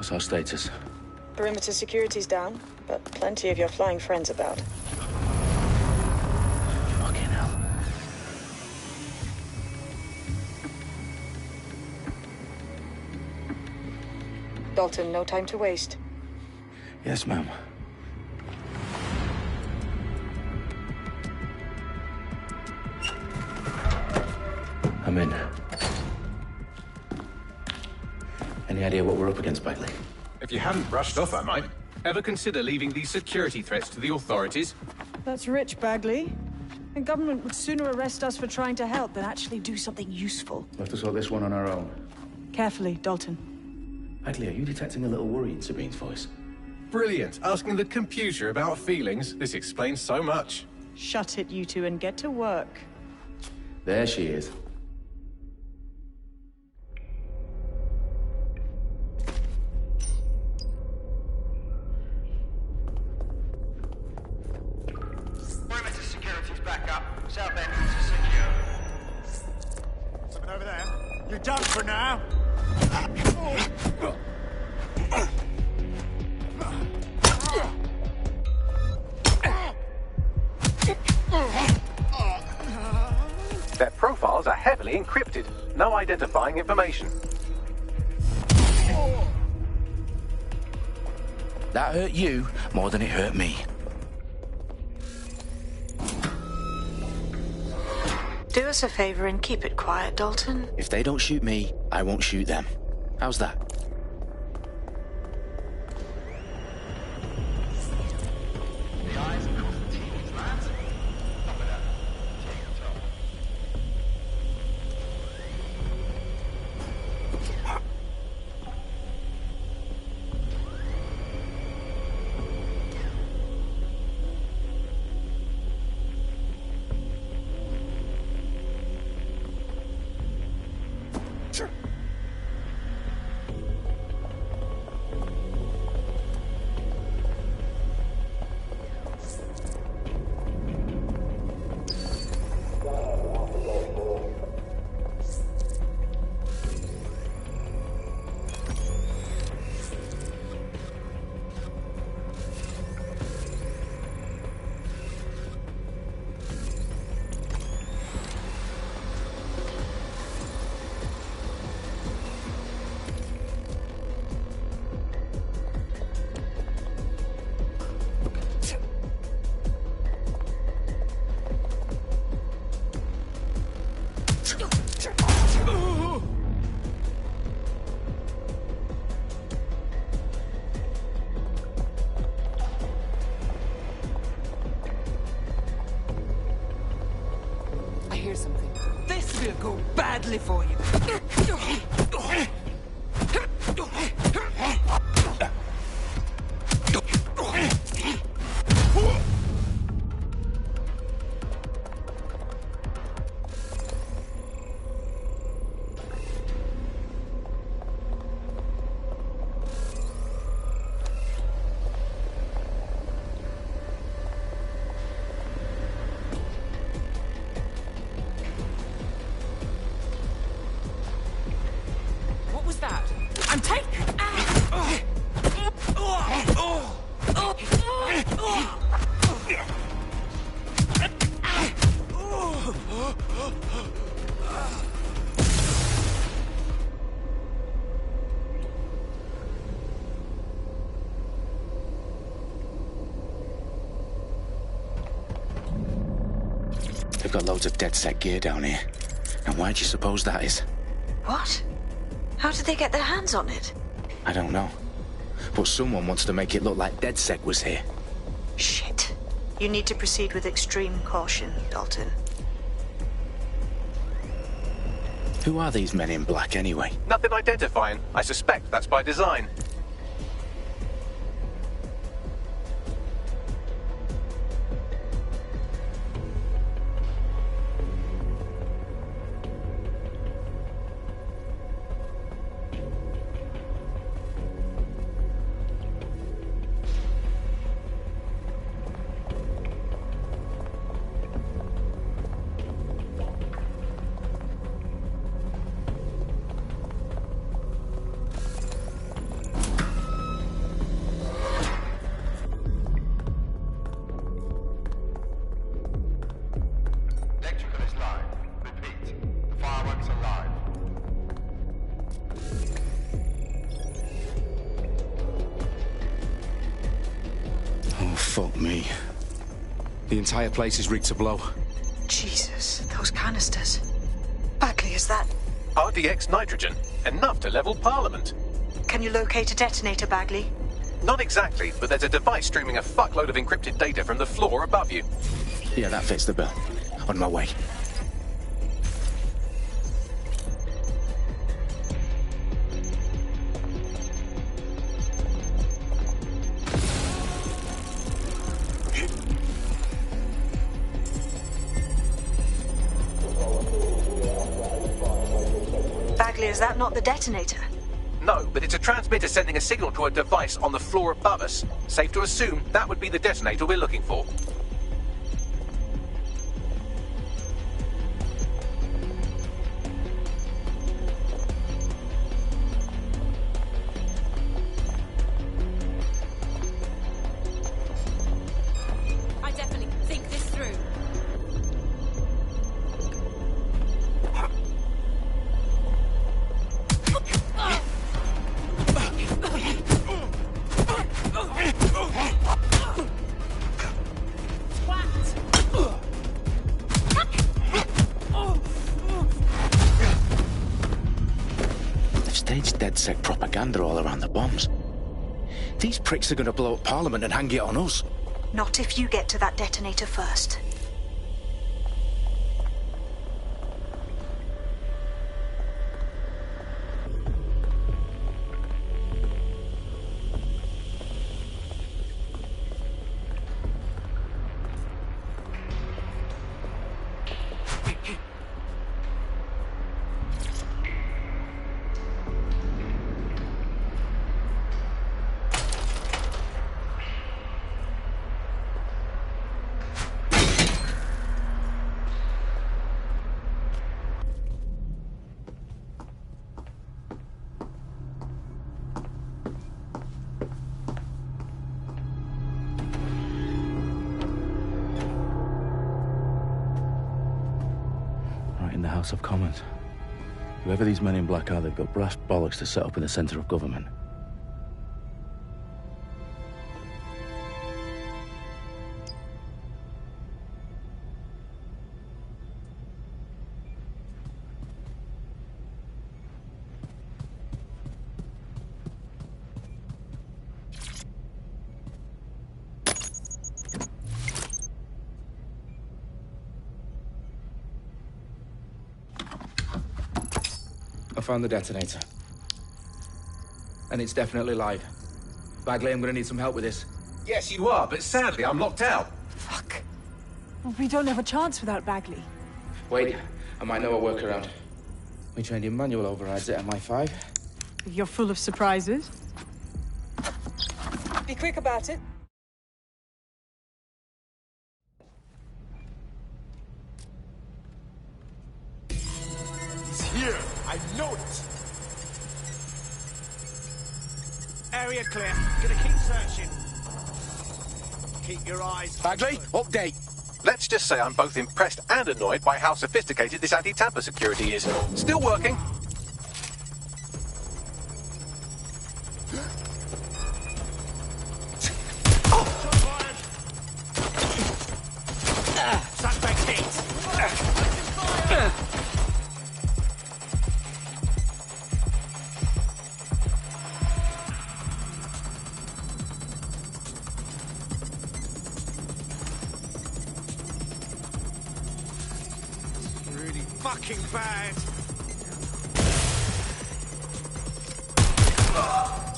What's our status? Perimeter security's down, but plenty of your flying friends about. Fucking hell. Dalton, no time to waste. Yes, ma'am. I'm in. Any idea what we're up against, Bagley? If you hadn't brushed off, I might. Ever consider leaving these security threats to the authorities? That's rich, Bagley. The government would sooner arrest us for trying to help than actually do something useful. We'll have to sort this one on our own. Carefully, Dalton. Bagley, are you detecting a little worry in Sabine's voice? Brilliant. Asking the computer about feelings. This explains so much. Shut it, you two, and get to work. There she is. Perimeter security's back up. South entrance is secure. Something over there. You're done for now. Their profiles are heavily encrypted. No identifying information. That hurt you more than it hurt me. Do us a favor and keep it quiet, Dalton. If they don't shoot me, I won't shoot them. How's that? The eyes across the TV's land. Top of that. I hear something. This will go badly for you. What was that? I'm taken! They've got loads of DedSec gear down here. And why do you suppose that is? What? How did they get their hands on it? I don't know. But someone wants to make it look like DedSec was here. Shit. You need to proceed with extreme caution, Dalton. Who are these men in black anyway? Nothing identifying. I suspect that's by design. Fuck me. The entire place is rigged to blow. Jesus, those canisters. Bagley, is that... RDX nitrogen. Enough to level Parliament. Can you locate a detonator, Bagley? Not exactly, but there's a device streaming a fuckload of encrypted data from the floor above you. Yeah, that fits the bill. On my way. Bagley, is that not the detonator? No, but it's a transmitter sending a signal to a device on the floor above us. Safe to assume that would be the detonator we're looking for. I definitely think this through. They've staged DedSec propaganda all around the bombs. These pricks are going to blow up Parliament and hang it on us. Not if you get to that detonator first. Right in the House of Commons. Whoever these men in black are, they've got brass bollocks to set up in the centre of government. I found the detonator. And it's definitely live. Bagley, I'm gonna need some help with this. Yes, you are, but sadly I'm locked out. Fuck. Well, we don't have a chance without Bagley. Wait, I might know a workaround. We trained in manual overrides at MI5. You're full of surprises. Be quick about it. He's here. I know it. Area clear. Gonna keep searching. Keep your eyes. Bagley, update. Let's just say I'm both impressed and annoyed by how sophisticated this anti-tamper security is. Still working. Suspect hit. Really fucking bad.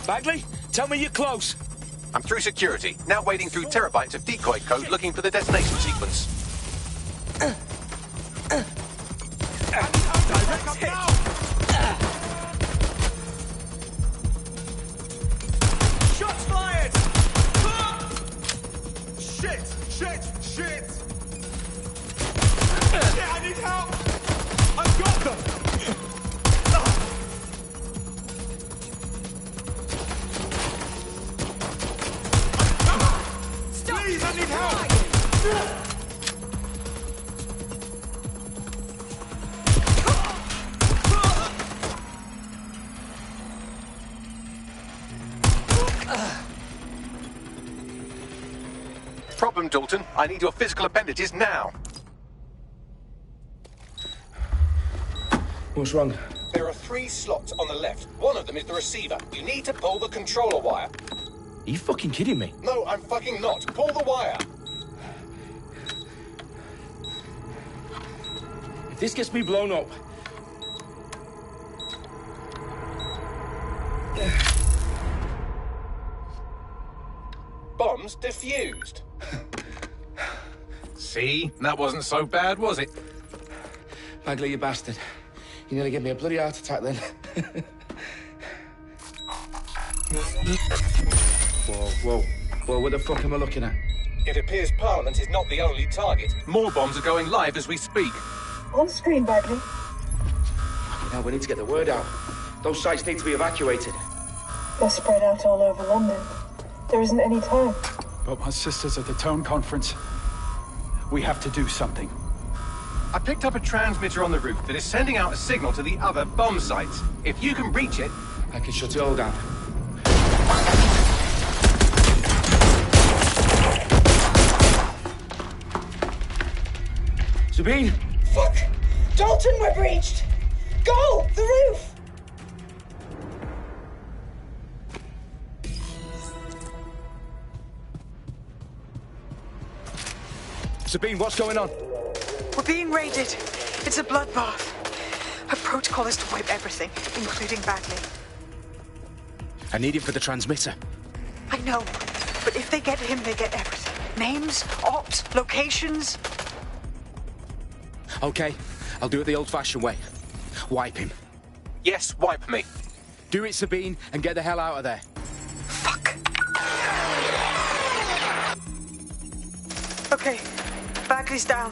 Bagley, tell me you're close. I'm through security, now wading through terabytes of decoy code looking for the detonation sequence. Direct hit. Shots fired. Shit! Shit! Shit! Yeah, I need help. I've got them. Please, I need help! problem, Dalton. I need your physical appendages now. What's wrong? There are 3 slots on the left. One of them is the receiver. You need to pull the controller wire. Are you fucking kidding me? No, I'm fucking not. Pull the wire. If this gets me blown up... Bombs defused. See? That wasn't so bad, was it? Bagley, you bastard. You nearly gave me a bloody heart attack then. Whoa. What the fuck am I looking at? It appears Parliament is not the only target. More bombs are going live as we speak. On screen, Bagley. Now we need to get the word out. Those sites need to be evacuated. They're spread out all over London. There isn't any time. But my sister's at the Tone Conference. We have to do something. I picked up a transmitter on the roof that is sending out a signal to the other bomb sites. If you can reach it... I can shut it all down. Sabine! Fuck! Dalton, we're breached! Go! The roof! Sabine, what's going on? We're being raided. It's a bloodbath. Our protocol is to wipe everything, including Bagley. I need him for the transmitter. I know, but if they get him, they get everything. Names, ops, locations. Okay, I'll do it the old-fashioned way. Wipe him. Yes, wipe me. Do it, Sabine, and get the hell out of there. Fuck. Okay, Bagley's down.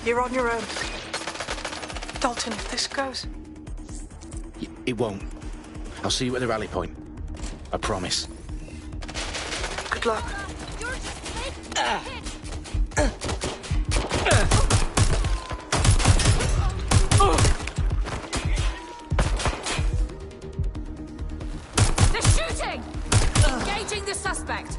You're on your own. Dalton, if this goes... It won't. I'll see you at the rally point. I promise. Good luck. They're shooting! Engaging the suspect.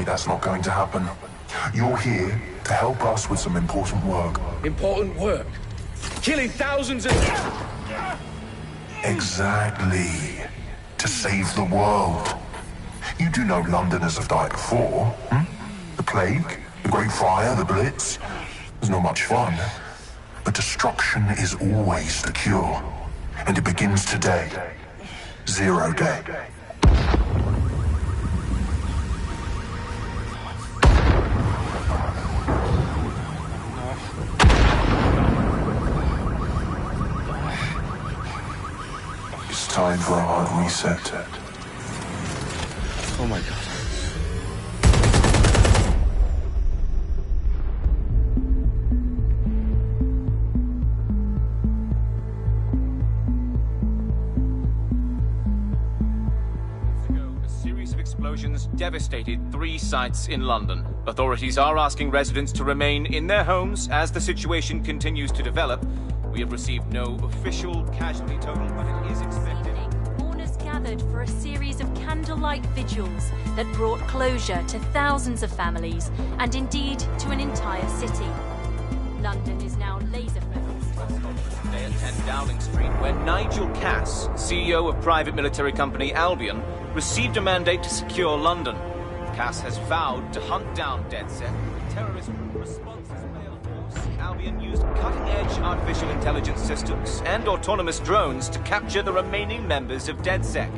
That's not going to happen. You're here to help us with some important work. Important work? Killing thousands of... Exactly. To save the world. You do know Londoners have died before, hmm? The plague, the Great Fire, the Blitz. It's not much fun. But destruction is always the cure. And it begins today. 0 day. Time for a hard reset. Oh my God. A series of explosions devastated 3 sites in London. Authorities are asking residents to remain in their homes as the situation continues to develop. We have received no official casualty total, but it is expected. gathered for a series of candlelight vigils that brought closure to thousands of families and indeed to an entire city. London is now laser-focused. Today at 10 Downing Street, where Nigel Cass, CEO of private military company Albion, received a mandate to secure London. Cass has vowed to hunt down DedSec, the terrorist group response as male force. Albion used cutting-edge artificial intelligence systems and autonomous drones to capture the remaining members of DedSec.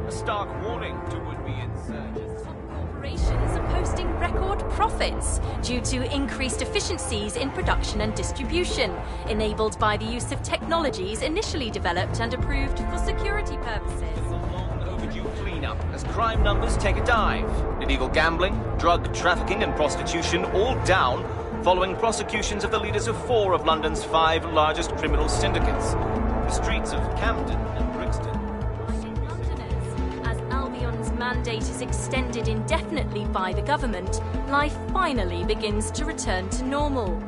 A stark warning to would-be insurgents. Corporations are posting record profits due to increased efficiencies in production and distribution, enabled by the use of technologies initially developed and approved for security purposes. Overdue cleanup as crime numbers take a dive. Illegal gambling, drug trafficking and prostitution all down following prosecutions of the leaders of 4 of London's 5 largest criminal syndicates. The streets of Camden and Brixton. As Albion's mandate is extended indefinitely by the government, life finally begins to return to normal.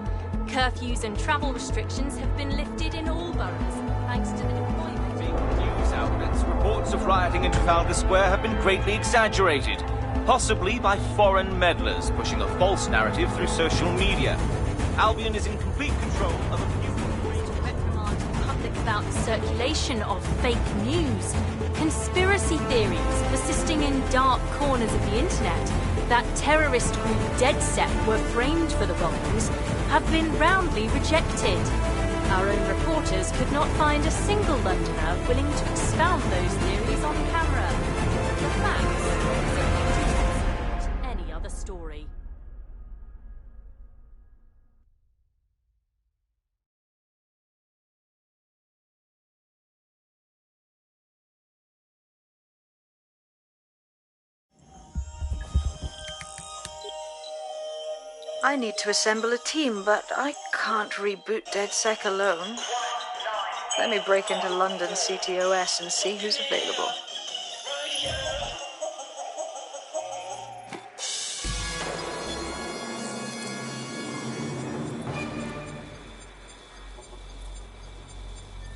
Curfews and travel restrictions have been lifted in all boroughs, thanks to the deployment. News outlets, reports of rioting in Trafalgar Square have been greatly exaggerated, possibly by foreign meddlers pushing a false narrative through social media. Albion is in complete control of a few reprimand the public about the circulation of fake news. Conspiracy theories persisting in dark corners of the internet that terrorist group DedSec were framed for the bombings have been roundly rejected. Our own reporters could not find a single Londoner willing to expound those theories on camera. The facts are any other story. I need to assemble a team, but I can't reboot DedSec alone. Let me break into London CTOS and see who's available.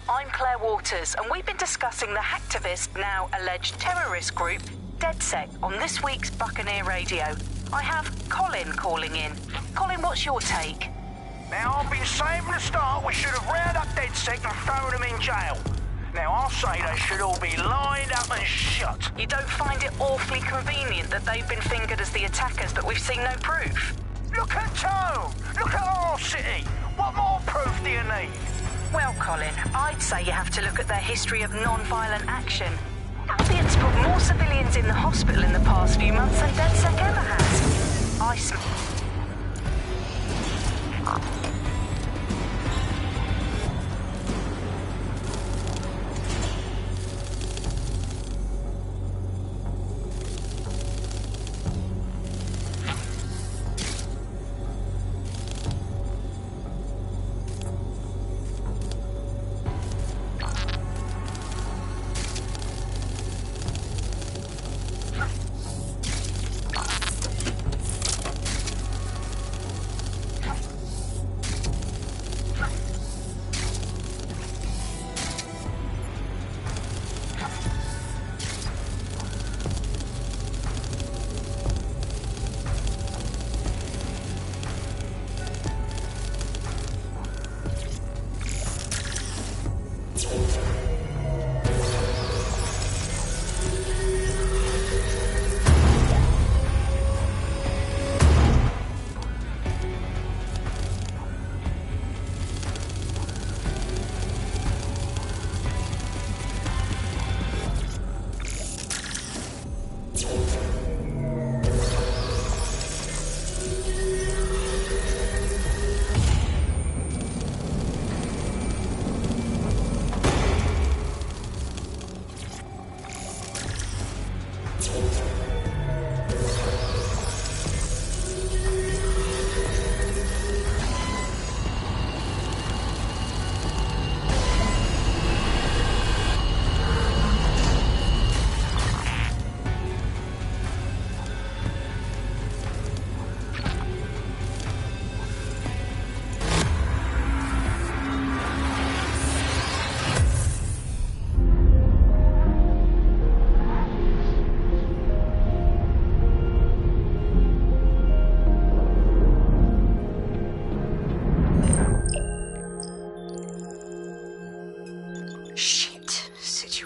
I'm Claire Waters, and we've been discussing the hacktivist, now alleged terrorist group, DedSec, on this week's Buccaneer Radio. I have Colin calling in. Colin, what's your take? Now, I've been saying from the start we should have rounded up DedSec and thrown them in jail. Now, I'll say they should all be lined up and shot. You don't find it awfully convenient that they've been fingered as the attackers, but we've seen no proof? Look at Tone! Look at our city! What more proof do you need? Well, Colin, I'd say you have to look at their history of non-violent action. Albion's put more civilians in the hospital in the past few months than DedSec ever has.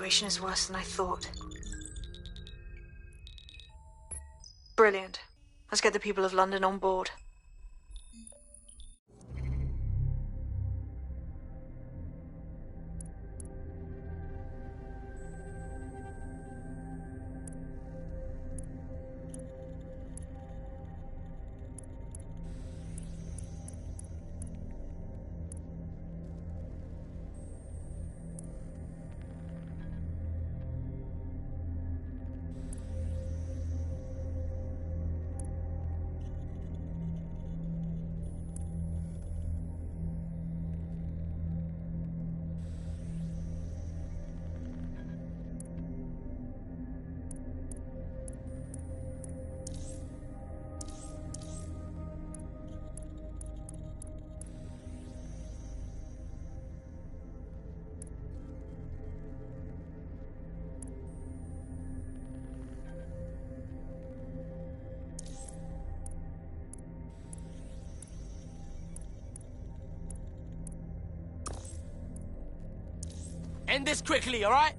situation is worse than I thought. Brilliant. Let's get the people of London on board. End this quickly, all right?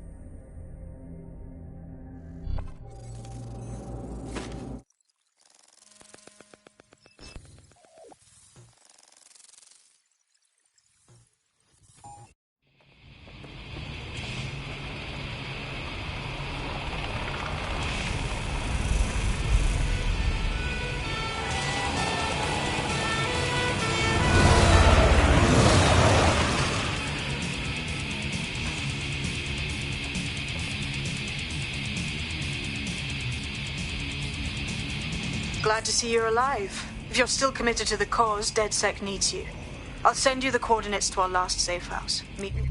Glad to see you're alive. If you're still committed to the cause, DedSec needs you. I'll send you the coordinates to our last safe house. Meet me.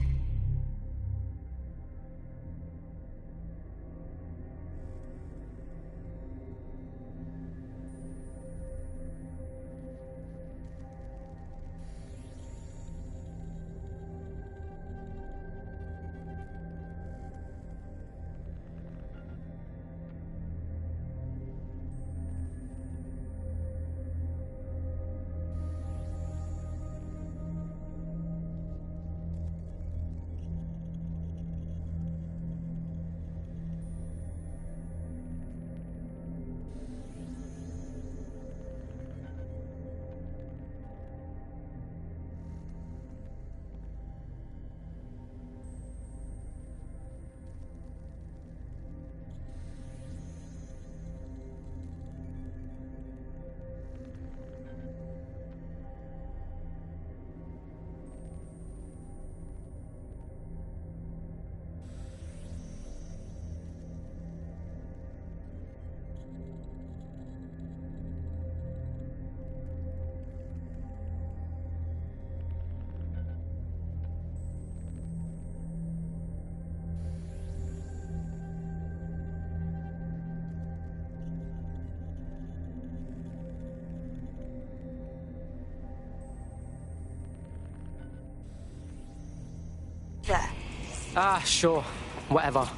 There. Ah, sure. Whatever.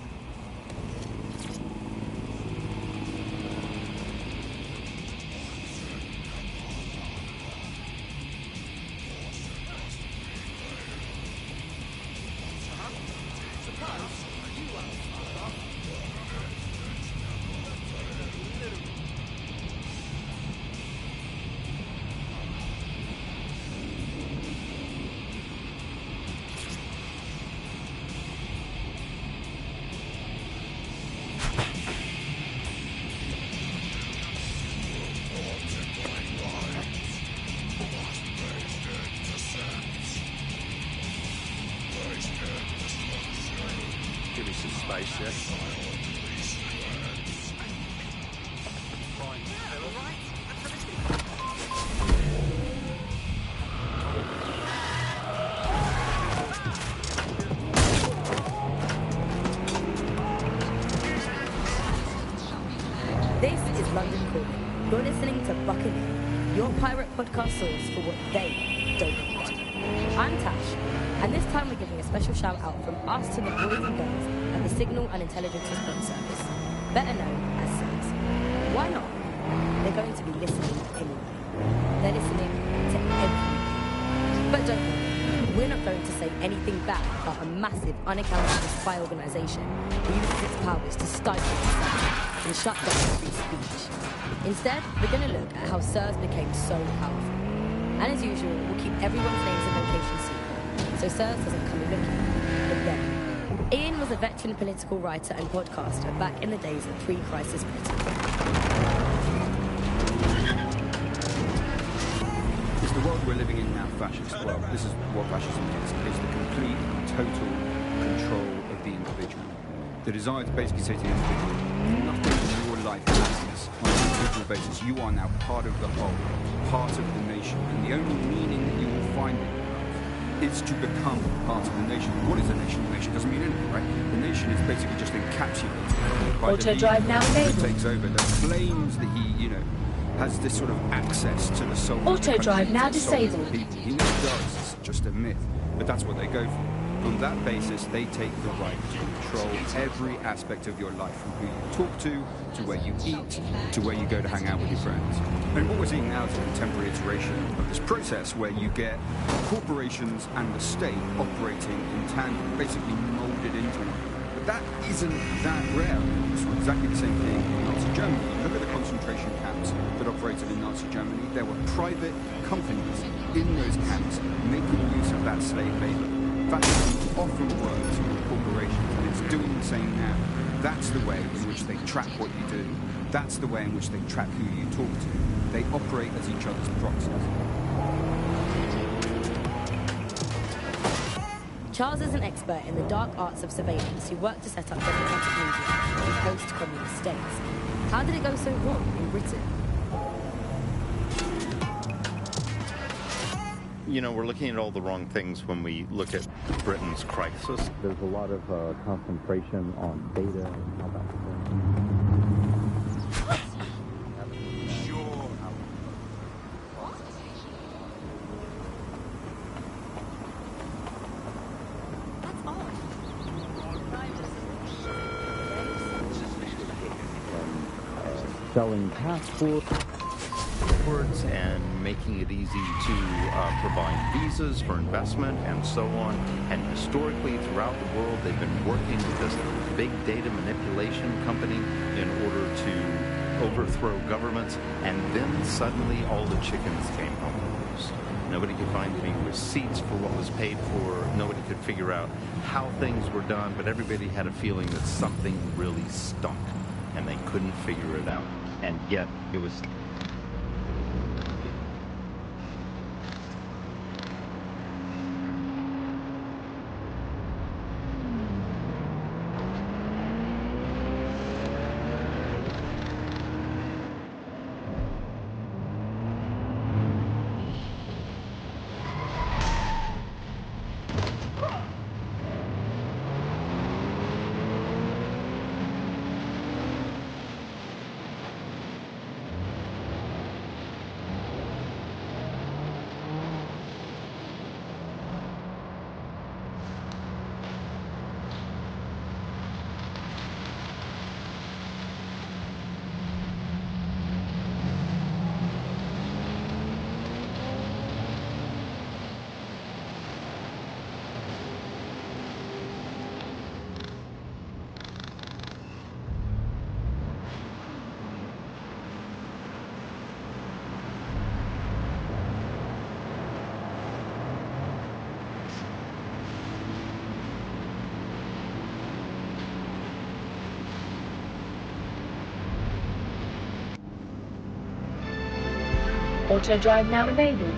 Give me some space, yeah? This is London Calling. You're listening to Buccaneer, your pirate podcast source for what they don't want. I'm Tash, and this time we're giving a special shout out from us to the boys and girls at the Signal and Intelligence Response Service, better known as SIRS. Why not? They're going to be listening anyway. They're listening to everything. But don't worry, we're not going to say anything bad about a massive, unaccountable spy organisation who uses its powers to stifle dissent and shut down free speech. Instead, we're going to look at how SIRS became so powerful. And as usual, we'll keep everyone's names and locations secret, so SIRS doesn't come looking. But then, Ian was a veteran political writer and podcaster back in the days of pre-crisis Britain. Is the world we're living in now fascist? Well, this is what fascism is. It's the complete and total control of the individual. The desire to basically say to the individual, nothing in your life matters on an individual basis. You are now part of the whole, part of the nation. And the only meaning that you will find in your life is to become part of the nation. What is a nation? A nation doesn't mean anything, right? The nation is basically just encapsulated by the leader that takes over, that claims that he, has this sort of access to the soul of the country, now to the soul of the disabled. people. He never does. It's just a myth. But that's what they go for. On that basis, they take the right to control every aspect of your life, from who you talk to where you eat, to where you go to hang out with your friends. And what we're seeing now is a contemporary iteration of this process where you get corporations and the state operating in tandem, basically molded into one. But that isn't that rare. It's exactly the same thing in Nazi Germany. Look at the concentration camps that operated in Nazi Germany. There were private companies in those camps making use of that slave labor. Fascism often works with corporations, and it's doing the same now. That's the way in which they track what you do. That's the way in which they track who you talk to. They operate as each other's proxies. Charles is an expert in the dark arts of surveillance who worked to set up democratic media in post-communist states. How did it go so wrong in Britain? We're looking at all the wrong things when we look at Britain's crisis. There's a lot of concentration on data and how that's selling passports and making it easy to provide visas for investment and so on. And historically, throughout the world, they've been working with this big data manipulation company in order to overthrow governments. And then suddenly all the chickens came home loose. Nobody could find any receipts for what was paid for. Nobody could figure out how things were done, but everybody had a feeling that something really stunk, and they couldn't figure it out. And yet it was... Auto drive now enabled.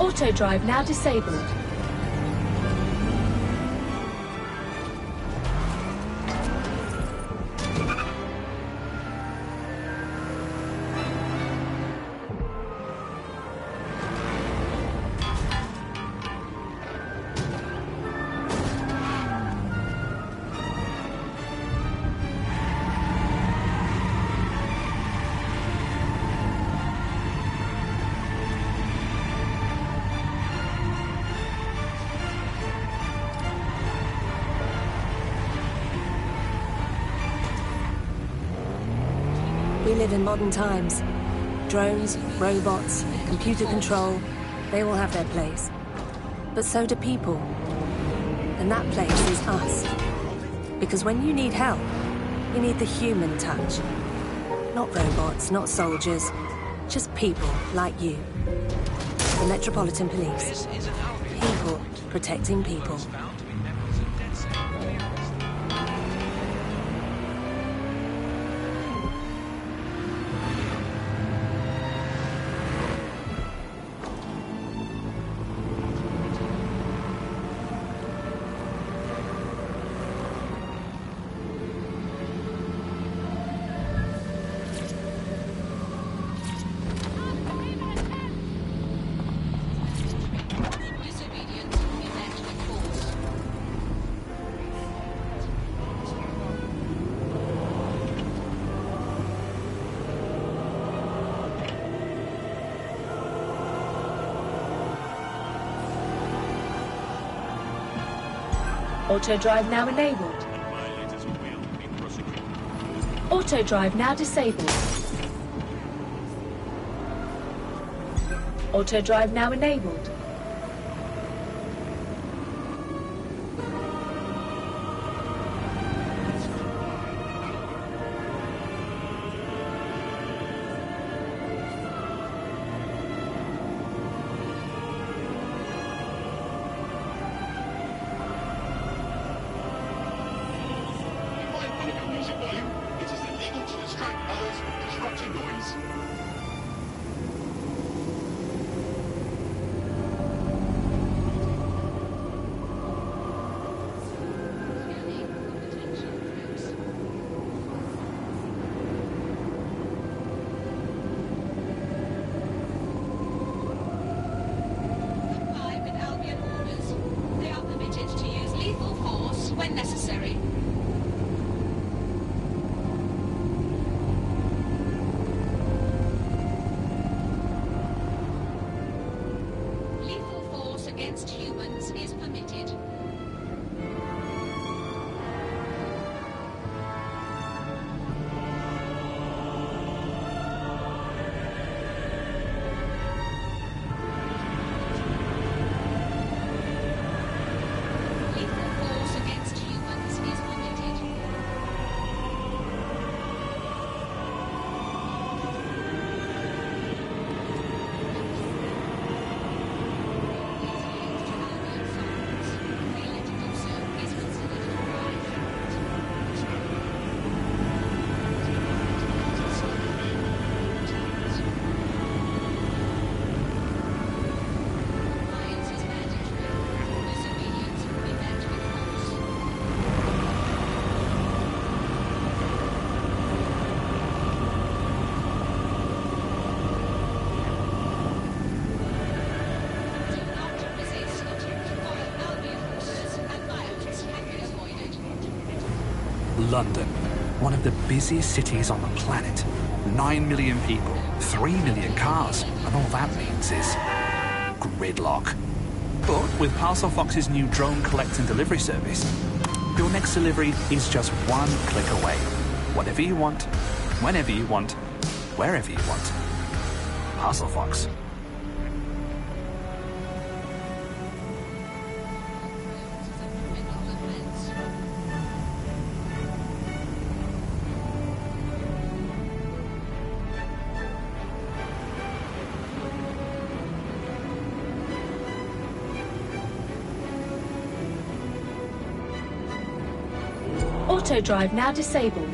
Auto drive now disabled. We live in modern times. Drones, robots, computer control, they all have their place. But so do people. And that place is us. Because when you need help, you need the human touch. Not robots, not soldiers, just people like you. The Metropolitan Police. People protecting people. Auto drive now enabled. Auto drive now disabled. Auto drive now enabled. London, one of the busiest cities on the planet. 9 million people, 3 million cars, and all that means is gridlock. But with Parcel Fox's new drone collect and delivery service, your next delivery is just one click away. Whatever you want, whenever you want, wherever you want. Parcel Fox. Auto drive now disabled.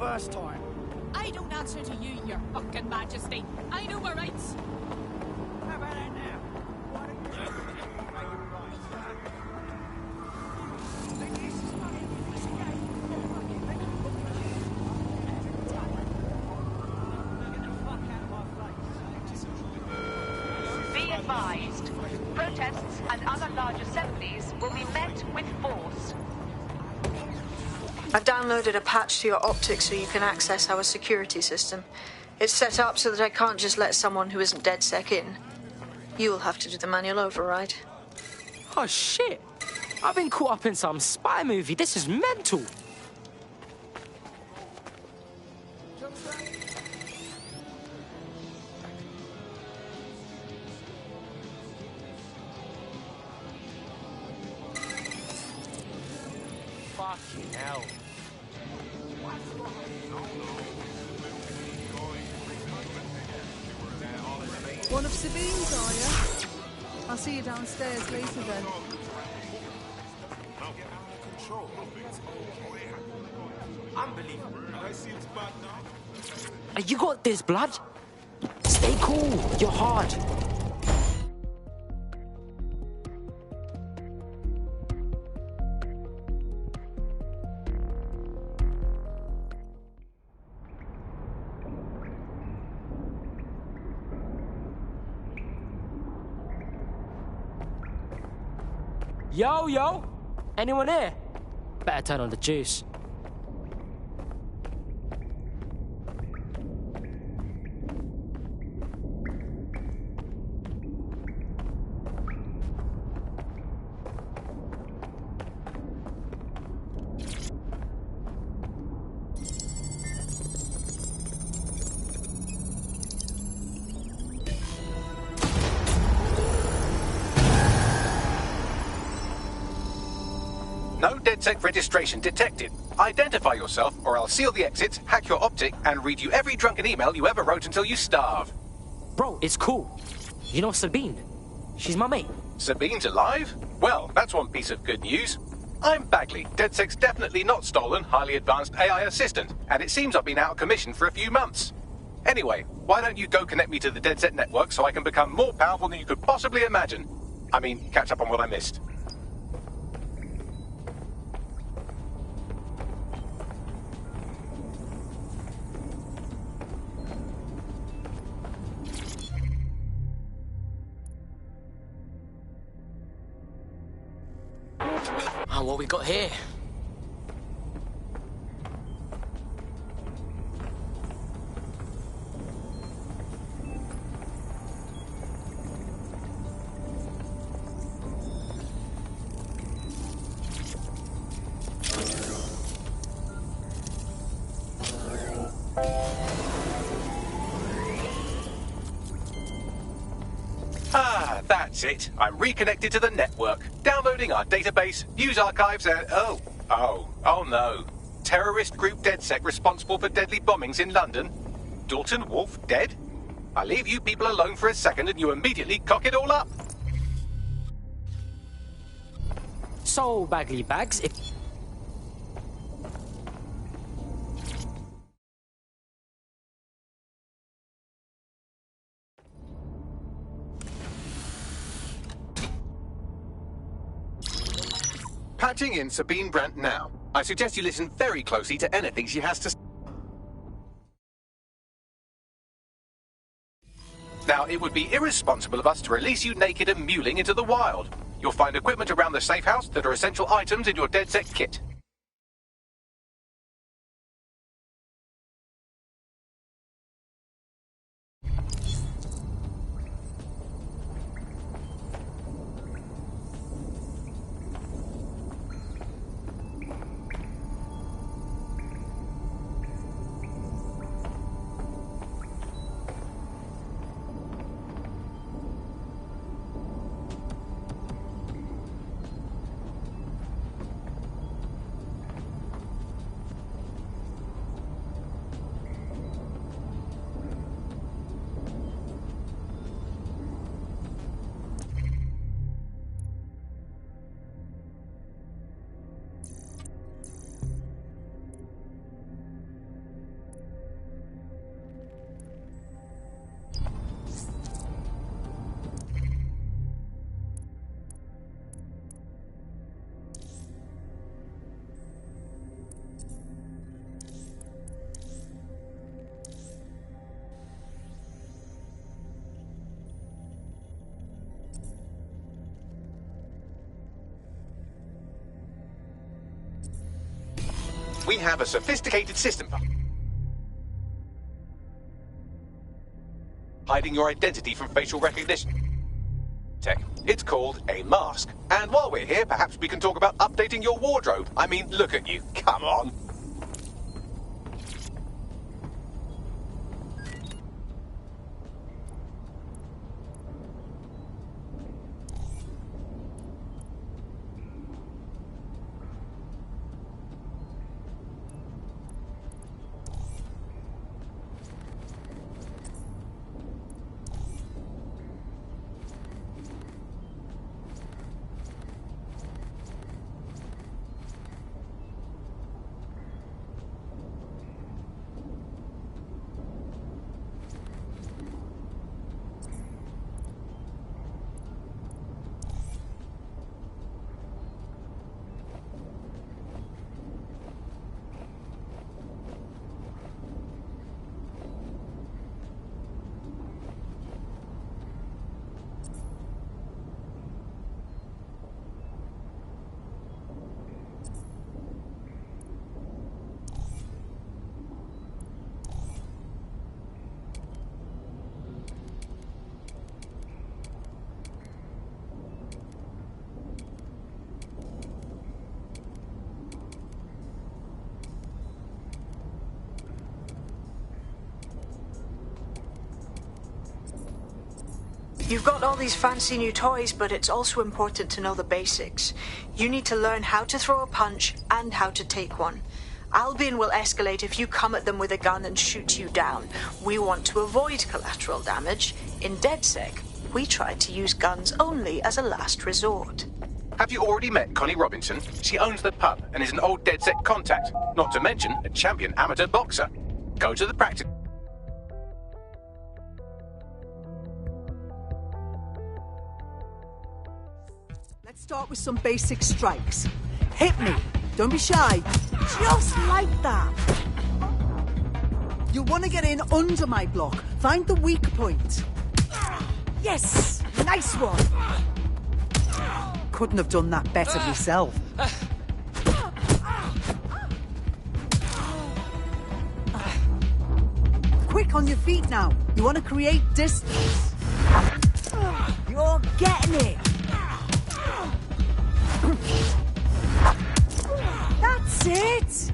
first time. I don't answer to you, your fucking majesty. I know my rights. How about that now? Be advised, protests and other large assemblies will be met with force. I've downloaded a patch to your optics so you can access our security system. It's set up so that I can't just let someone who isn't DedSec in. You'll have to do the manual override. Oh shit! I've been caught up in some spy movie. This is mental. Fucking hell. One of Sabine's, are you? I'll see you downstairs later then. Unbelievable. I see it's bad now. You got this, blood. Stay cool. You're hard. Yo, yo! Anyone here? Better turn on the juice. No DedSec registration detected. Identify yourself, or I'll seal the exits, hack your optic, and read you every drunken email you ever wrote until you starve. Bro, it's cool. You know Sabine? She's my mate. Sabine's alive? Well, that's one piece of good news. I'm Bagley, DedSec's definitely not stolen, highly advanced AI assistant, and it seems I've been out of commission for a few months. Anyway, why don't you go connect me to the DedSec network so I can become more powerful than you could possibly imagine? I mean, catch up on what I missed. Oh, what we got here? Ah, that's it. I'm reconnected to the network, downloading our database, news archives, and oh no. Terrorist group DedSec responsible for deadly bombings in London? Dalton Wolf dead? I leave you people alone for a second and you immediately cock it all up. So, Bagley Bags, if... Patching in Sabine Brandt now. I suggest you listen very closely to anything she has to say. Now, it would be irresponsible of us to release you naked and mewling into the wild. You'll find equipment around the safe house that are essential items in your DedSec kit. we have a sophisticated system for hiding your identity from facial recognition tech. It's called a mask. And while we're here, perhaps we can talk about updating your wardrobe. I mean, look at you. Come on. You've got all these fancy new toys, but it's also important to know the basics. You need to learn how to throw a punch and how to take one. Albion will escalate if you come at them with a gun and shoot you down. We want to avoid collateral damage. In DedSec, we try to use guns only as a last resort. Have you already met Connie Robinson? She owns the pub and is an old DedSec contact, not to mention a champion amateur boxer. Go to the practice. Let's start with some basic strikes. Hit me. Don't be shy. Just like that. You'll want to get in under my block. Find the weak point. Yes! Nice one! Couldn't have done that better myself. Quick on your feet now. You want to create distance. You're getting it. That's it!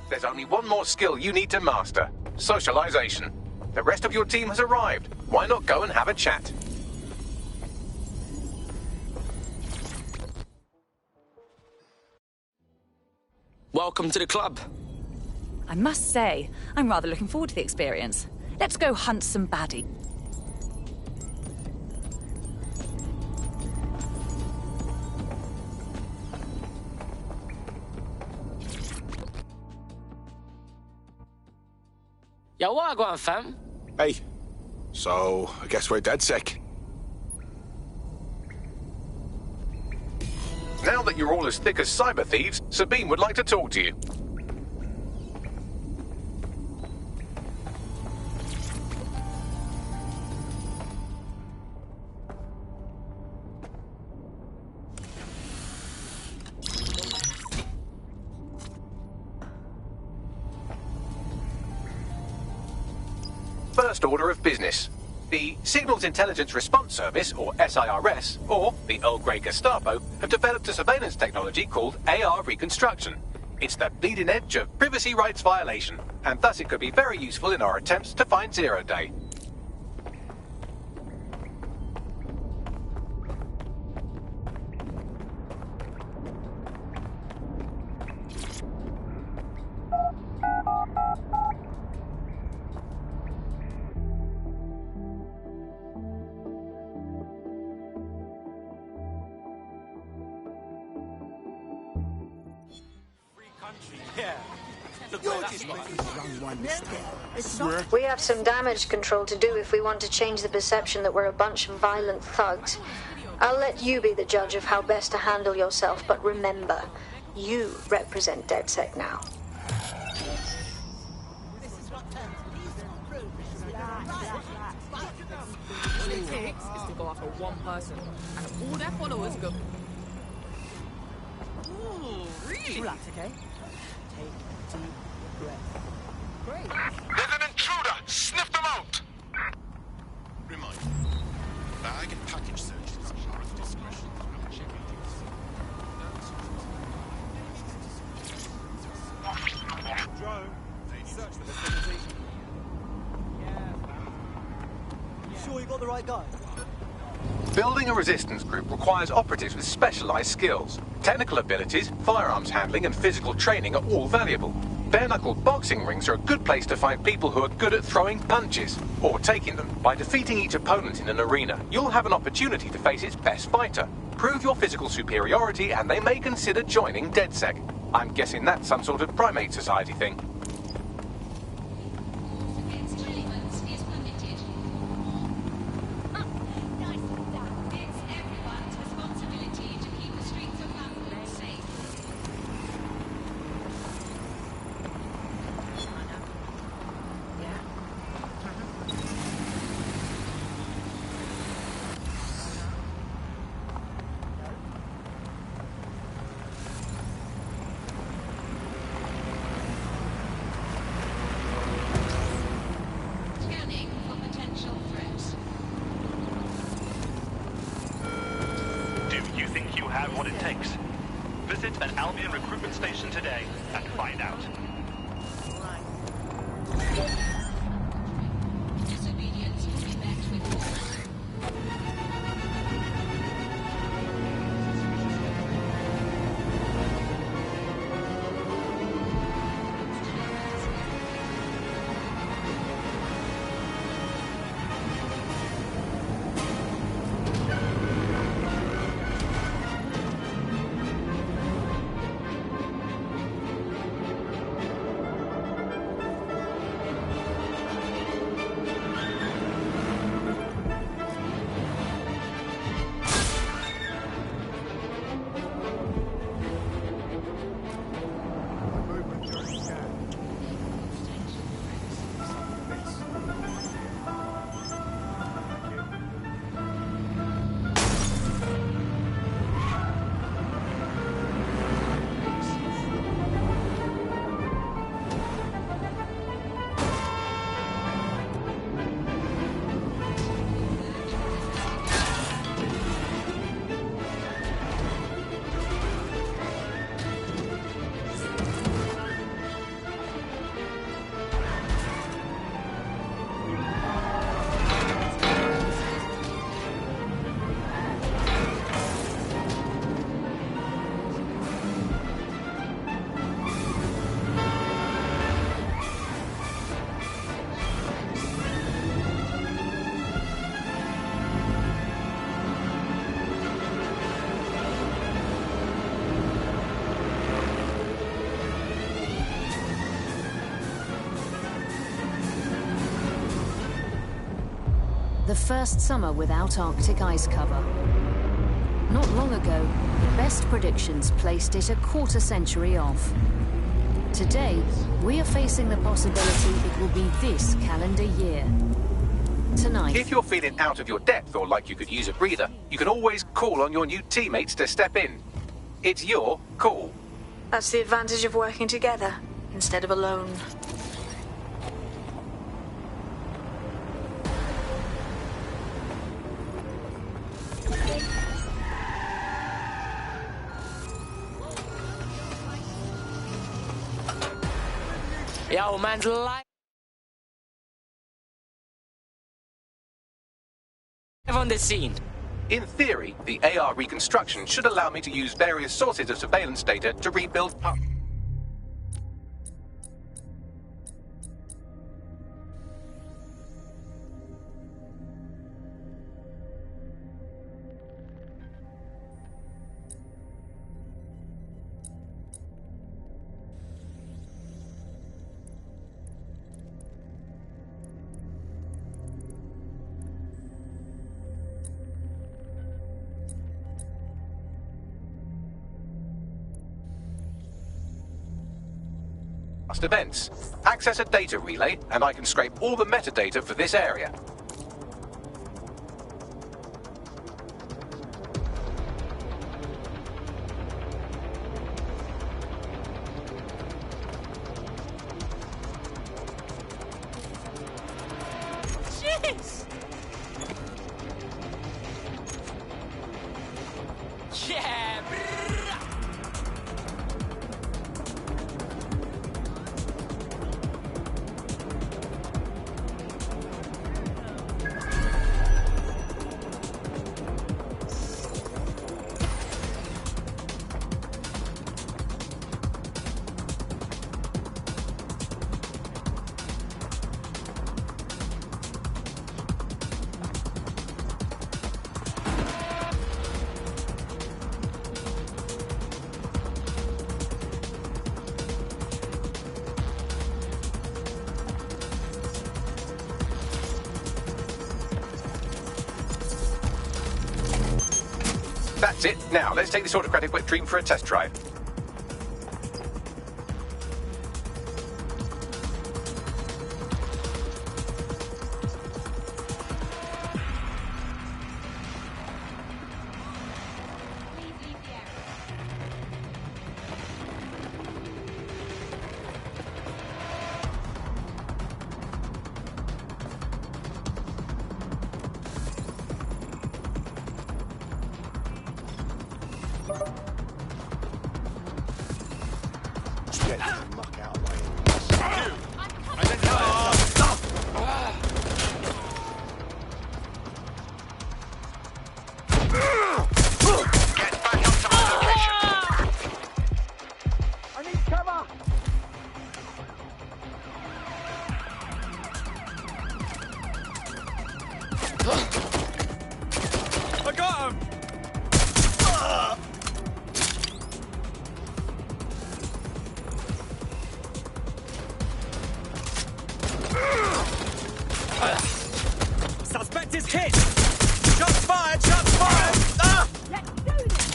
There's only one more skill you need to master. Socialization. The rest of your team has arrived. Why not go and have a chat? Welcome to the club. I must say, I'm rather looking forward to the experience. Let's go hunt some baddies. Yo, what I got, fam? Hey, so I guess we're DedSec. Now that you're all as thick as cyber thieves, Sabine would like to talk to you. first order of business. The Signals Intelligence Response Service, or SIRS, or the Earl Grey Gestapo, have developed a surveillance technology called AR Reconstruction. It's the bleeding edge of privacy rights violation, and thus it could be very useful in our attempts to find Zero Day. We have some damage control to do if we want to change the perception that we're a bunch of violent thugs. I'll let you be the judge of how best to handle yourself, but remember, you represent DedSec now. All it takes is to go after one person, and all their followers go. Ooh, really? Relax, okay? Take a deep breath. Great. There's an intruder! Sniff them out! Remind me. Bag and package search is a power of discretion. Drone, search the vicinity. Sure you got the right guy? Building a resistance group requires operatives with specialized skills. Technical abilities, firearms handling, and physical training are all valuable. Bare-knuckle boxing rings are a good place to find people who are good at throwing punches, or taking them. By defeating each opponent in an arena, you'll have an opportunity to face its best fighter. Prove your physical superiority, and they may consider joining DedSec. I'm guessing that's some sort of primate society thing. Visit an Albion recruitment station today and find out. Disobedience will be met with warning. The first summer without Arctic ice cover. Not long ago, the best predictions placed it a quarter century off. Today, we are facing the possibility it will be this calendar year. Tonight... If you're feeling out of your depth or like you could use a breather, you can always call on your new teammates to step in. It's your call. That's the advantage of working together, instead of alone. Yo, man's live on the scene. In theory, the AR reconstruction should allow me to use various sources of surveillance data to rebuild... events. Access a data relay, and I can scrape all the metadata for this area. Jeez! Yeah, That's it. Now, let's take this autocratic wet dream for a test drive. I got him! Suspect is hit! Shots fired! Shots fired! Ah! Let's do this!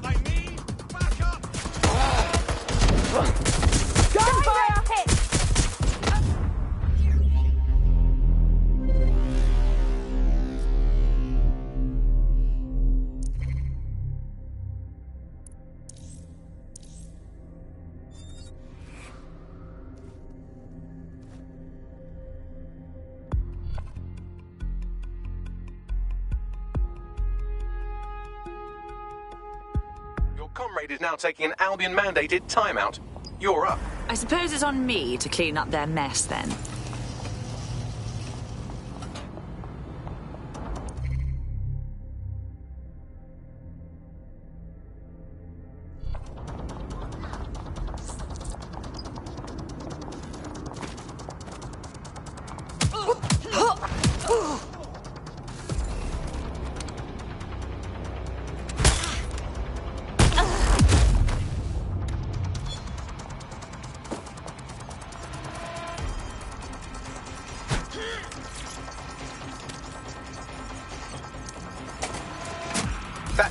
I need backup! Gunfire hit! Your comrade is now taking an Albion-mandated timeout. You're up. I suppose it's on me to clean up their mess then.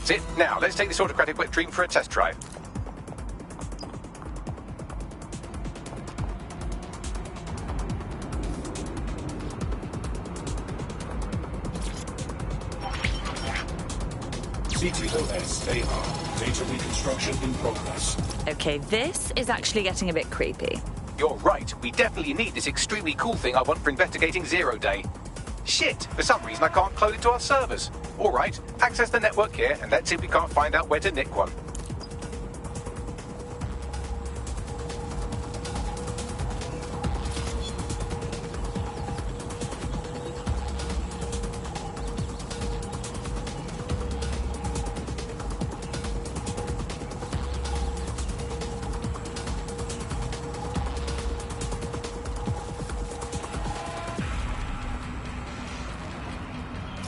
That's it. Now, let's take this autocratic wet dream for a test drive. CTOS-AR. Data reconstruction in progress. Okay, this is actually getting a bit creepy. You're right. We definitely need this extremely cool thing I want for investigating Zero Day. Shit! For some reason I can't clone it to our servers. Alright, access the network here and let's see if we can't find out where to nick one.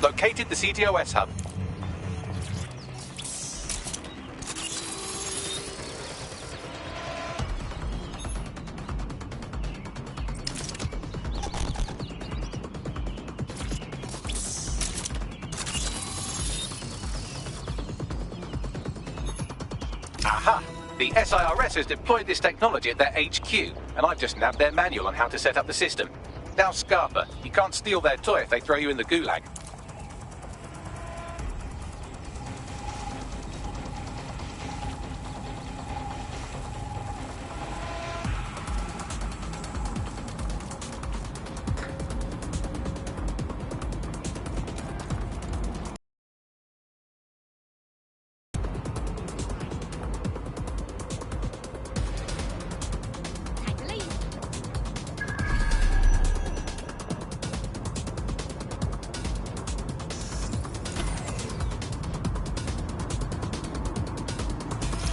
Located the CTOS hub. Aha! The SIRS has deployed this technology at their HQ, and I've just nabbed their manual on how to set up the system. Now, Scarper, you can't steal their toy if they throw you in the gulag.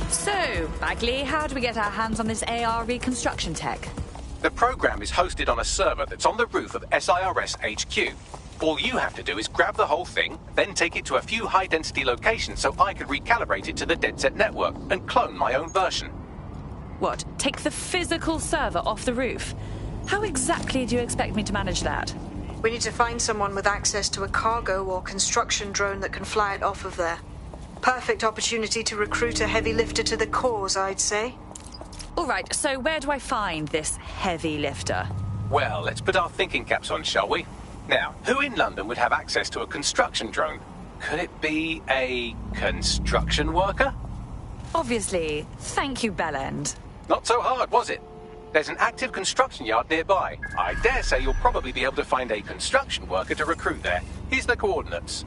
So, Bagley, how do we get our hands on this AR reconstruction tech? The program is hosted on a server that's on the roof of SIRS HQ. All you have to do is grab the whole thing, then take it to a few high-density locations so I can recalibrate it to the DedSec network and clone my own version. What, take the physical server off the roof? How exactly do you expect me to manage that? We need to find someone with access to a cargo or construction drone that can fly it off of there. Perfect opportunity to recruit a heavy lifter to the cause, I'd say. All right, so where do I find this heavy lifter? Well, let's put our thinking caps on, shall we? Now, who in London would have access to a construction drone? Could it be a construction worker? Obviously. Thank you, Bellend. Not so hard, was it? There's an active construction yard nearby. I dare say you'll probably be able to find a construction worker to recruit there. Here's the coordinates.